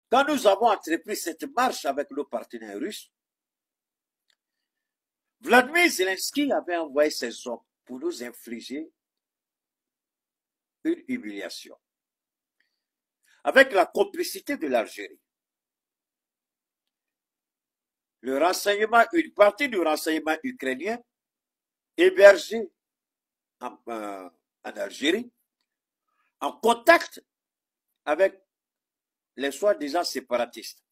Quand nous avons entrepris cette marche avec nos partenaires russes, Vladimir Zelensky avait envoyé ses hommes pour nous infliger une humiliation. Avec la complicité de l'Algérie. Le renseignement, une partie du renseignement ukrainien hébergé en Algérie, en contact avec les soi-disant séparatistes.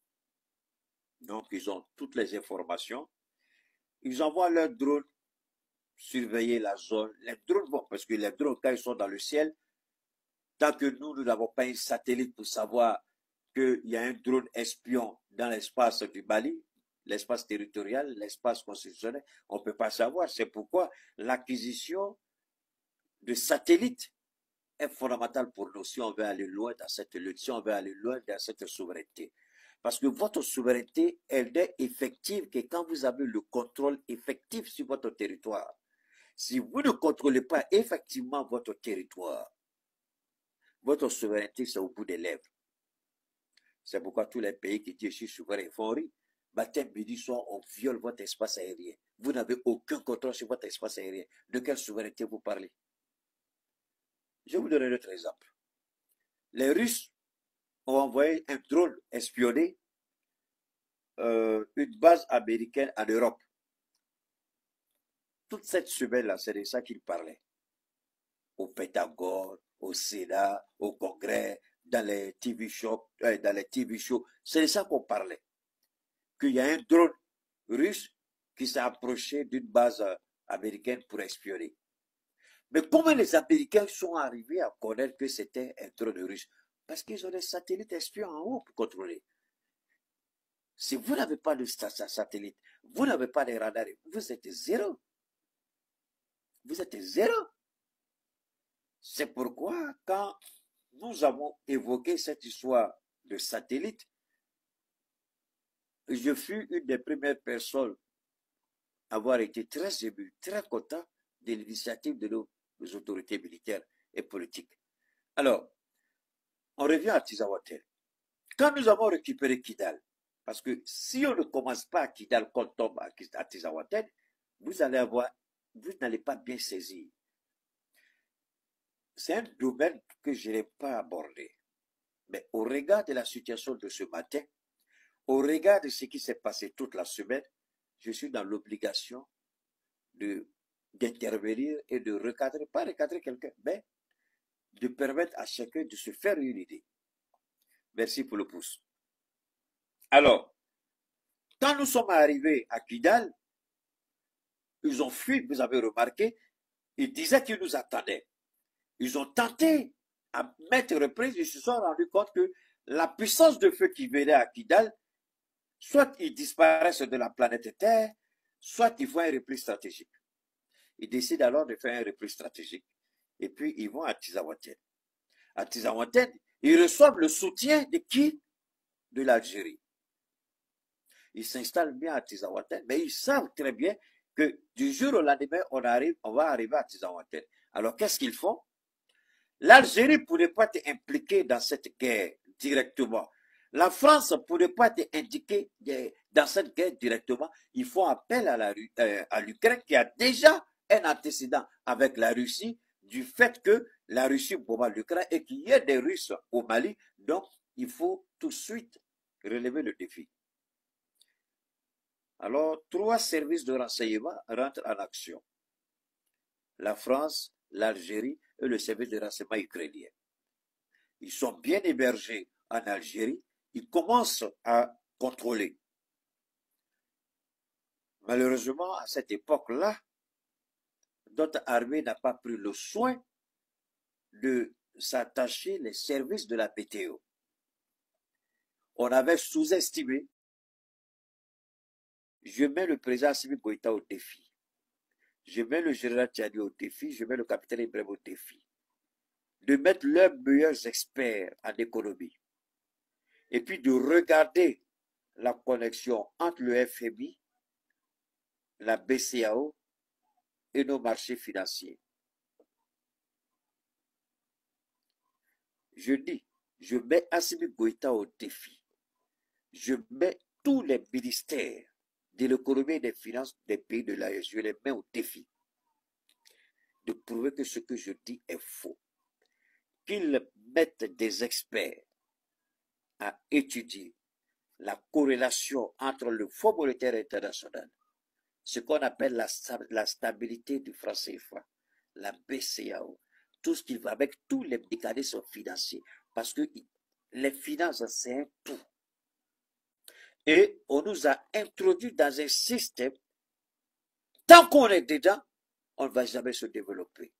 Donc, ils ont toutes les informations. Ils envoient leurs drones surveiller la zone. Les drones vont, parce que les drones, quand ils sont dans le ciel, tant que nous n'avons pas un satellite pour savoir qu'il y a un drone espion dans l'espace du Mali, l'espace territorial, l'espace constitutionnel, on ne peut pas savoir. C'est pourquoi l'acquisition de satellites est fondamentale pour nous si on veut aller loin dans cette lutte, si on veut aller loin dans cette souveraineté. Parce que votre souveraineté, elle n'est effective que quand vous avez le contrôle effectif sur votre territoire. Si vous ne contrôlez pas effectivement votre territoire, votre souveraineté, c'est au bout des lèvres. C'est pourquoi tous les pays qui disent je suis souverain font rire. Matin, midi, soir, on viole votre espace aérien. Vous n'avez aucun contrôle sur votre espace aérien. De quelle souveraineté vous parlez? Je vous donne un autre exemple. Les Russes ont envoyé un drone espionné une base américaine en Europe. Toute cette semaine-là, c'est de ça qu'ils parlaient. Au Pentagone, au Sénat, au Congrès, dans les TV shows, c'est de ça qu'on parlait. Qu'il y a un drone russe qui s'est approché d'une base américaine pour espionner. Mais comment les Américains sont arrivés à connaître que c'était un drone russe? Parce qu'ils ont des satellites espions en haut pour contrôler. Si vous n'avez pas de satellite, vous n'avez pas de radar, vous êtes zéro. Vous êtes zéro. C'est pourquoi, quand nous avons évoqué cette histoire de satellite, je fus une des premières personnes à avoir été très ému, très content de l'initiative de nos autorités militaires et politiques. Alors, on revient à Tizawatel. Quand nous avons récupéré Kidal, parce que si on ne commence pas à Kidal, qu'on tombe à Tizawatel, vous n'allez pas bien saisir. C'est un domaine que je n'ai pas abordé. Mais au regard de la situation de ce matin, au regard de ce qui s'est passé toute la semaine, je suis dans l'obligation d'intervenir et de recadrer, pas recadrer quelqu'un, mais de permettre à chacun de se faire une idée. Merci pour le pouce. Alors, quand nous sommes arrivés à Kidal, ils ont fui, vous avez remarqué, ils disaient qu'ils nous attendaient. Ils ont tenté à maintes reprises, ils se sont rendus compte que la puissance de feu qui venait à Kidal, soit ils disparaissent de la planète Terre, soit ils font un repli stratégique. Ils décident alors de faire un repli stratégique. Et puis, ils vont à Tizawaten. À Tizawaten, ils reçoivent le soutien de qui? De l'Algérie. Ils s'installent bien à Tizawaten, mais ils savent très bien que du jour au lendemain, on va arriver à Tizawaten. Alors, qu'est-ce qu'ils font? L'Algérie ne pourrait pas être impliquée dans cette guerre directement. La France ne pourrait pas être impliquée dans cette guerre directement. Il faut appel à l'Ukraine qui a déjà un antécédent avec la Russie du fait que la Russie bombarde l'Ukraine et qu'il y ait des Russes au Mali. Donc, il faut tout de suite relever le défi. Alors, 3 services de renseignement rentrent en action. La France, l'Algérie et le service de renseignement ukrainien. Ils sont bien hébergés en Algérie. Ils commencent à contrôler. Malheureusement, à cette époque-là, notre armée n'a pas pris le soin de s'attacher les services de la PTO. On avait sous-estimé. Je mets le président Assimi Goïta au défi. Je mets le général Tchani au défi. Je mets le capitaine Ibrahim au défi. De mettre leurs meilleurs experts en économie. Et puis de regarder la connexion entre le FMI, la BCAO et nos marchés financiers. Je dis, je mets Assimi Goïta au défi je mets tous les ministères de l'économie et des finances des pays de l'AES, je les mets au défi de prouver que ce que je dis est faux. Qu'ils mettent des experts à étudier la corrélation entre le Fonds monétaire international, ce qu'on appelle la stabilité du franc CFA, la BCAO, tout ce qui va avec tous les mécanismes financiers, parce que les finances, c'est un tout. Et on nous a introduit dans un système, tant qu'on est dedans, on ne va jamais se développer.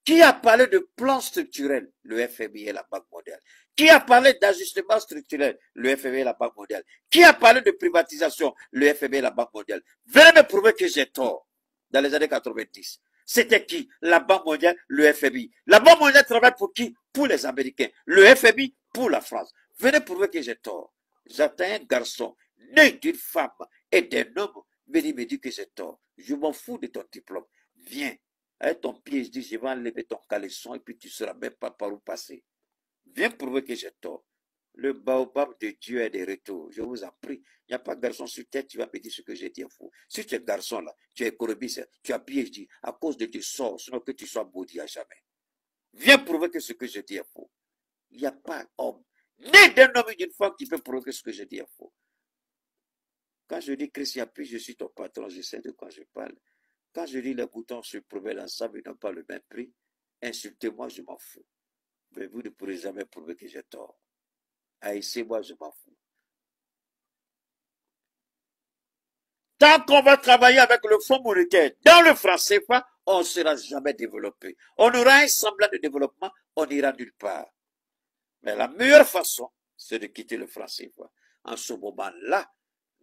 Qui a parlé de plan structurel? Le FMI et la Banque mondiale. Qui a parlé d'ajustement structurel? Le FMI et la Banque mondiale. Qui a parlé de privatisation? Le FMI et la Banque mondiale. Venez me prouver que j'ai tort. Dans les années 90. C'était qui? La Banque mondiale, le FMI. La Banque mondiale travaille pour qui? Pour les Américains. Le FMI pour la France. Venez prouver que j'ai tort. J'attends un garçon né d'une femme et d'un homme. Me dit que j'ai tort. Je m'en fous de ton diplôme. Viens. Avec ton pied, je dis, je vais enlever ton caleçon et puis tu ne sauras même pas par où passer. Viens prouver que j'ai tort. Le baobab de Dieu est de retour. Je vous en prie. Il n'y a pas de garçon sur terre, tu vas me dire ce que j'ai dit faux. Si tu es garçon là, tu es économiste, tu as PhD, à cause de tes sorts, sinon que tu sois maudit à jamais. Viens prouver que ce que je dis est faux. Il n'y a pas homme, né d'un homme et d'une femme qui peut prouver que ce que je dis est faux. Quand je dis Christian, puis je suis ton patron, je sais de quoi je parle. Quand je dis les boutons se prouver l'ensemble, ils n'ont pas le même prix. Insultez-moi, je m'en fous. Mais vous ne pourrez jamais prouver que j'ai tort. Haïssez-moi, je m'en fous. Tant qu'on va travailler avec le Fonds monétaire dans le franc CFA, on ne sera jamais développé. On aura un semblant de développement, on n'ira nulle part. Mais la meilleure façon, c'est de quitter le franc CFA. En ce moment-là,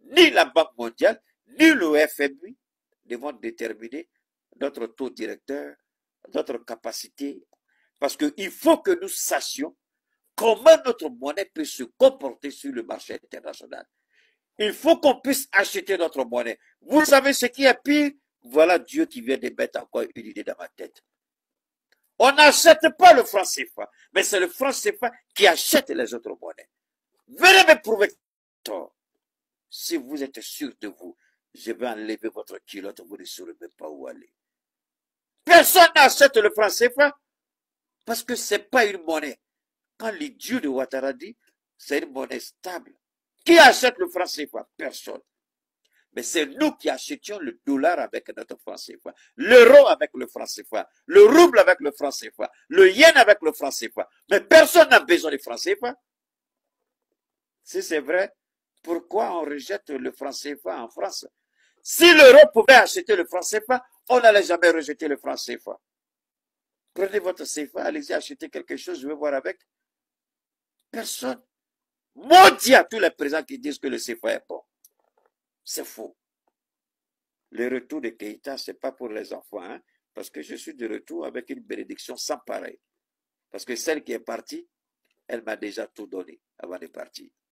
ni la Banque mondiale, ni le FMI ne vont déterminer notre taux directeur, notre capacité. Parce qu'il faut que nous sachions comment notre monnaie peut se comporter sur le marché international. Il faut qu'on puisse acheter notre monnaie. Vous savez ce qui est pire? Voilà Dieu qui vient de mettre encore une idée dans ma tête. On n'achète pas le franc CFA, mais c'est le franc CFA qui achète les autres monnaies. Venez me prouver tort. Si vous êtes sûr de vous, je vais enlever votre culotte, vous ne saurez même pas où aller. Personne n'achète le franc CFA parce que ce n'est pas une monnaie. Quand l'idiot de Ouattara dit, c'est une monnaie stable. Qui achète le franc CFA? Personne. Mais c'est nous qui achetions le dollar avec notre franc CFA, l'euro avec le franc CFA, le rouble avec le franc CFA, le yen avec le franc CFA. Mais personne n'a besoin du franc CFA. Si c'est vrai, pourquoi on rejette le franc CFA en France? Si l'euro pouvait acheter le franc CFA, on n'allait jamais rejeter le franc CFA. Prenez votre CFA, allez-y acheter quelque chose, je vais voir avec. Personne. Maudit à tous les présents qui disent que le CFA est bon. C'est faux. Le retour de Keïta, ce n'est pas pour les enfants, hein, parce que je suis de retour avec une bénédiction sans pareil. Parce que celle qui est partie, elle m'a déjà tout donné avant de partir.